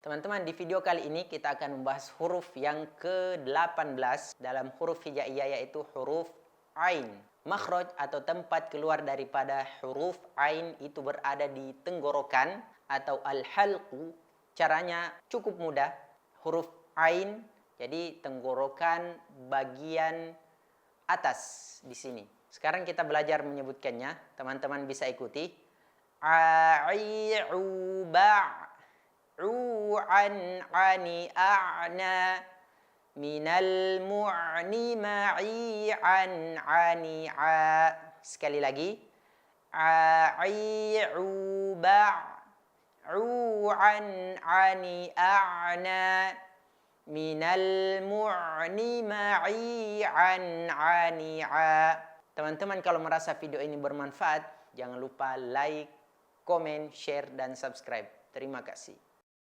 Teman-teman, di video kali ini kita akan membahas huruf yang ke-18 dalam huruf hijaiyah, yaitu huruf Ain. Makhraj atau tempat keluar daripada huruf Ain itu berada di tenggorokan atau al-halqu. Caranya cukup mudah. Huruf Ain, jadi tenggorokan bagian atas di sini. Sekarang kita belajar menyebutkannya. Teman-teman bisa ikuti. A-i-u-ba' an ani a'na minal mu'ni ma'i an ani a. Sekali lagi. A'i'u ba'u an ani a'na minal mu'ni ma'i an ani a. Teman-teman, kalau merasa video ini bermanfaat, jangan lupa like, komen, share, dan subscribe. Terima kasih.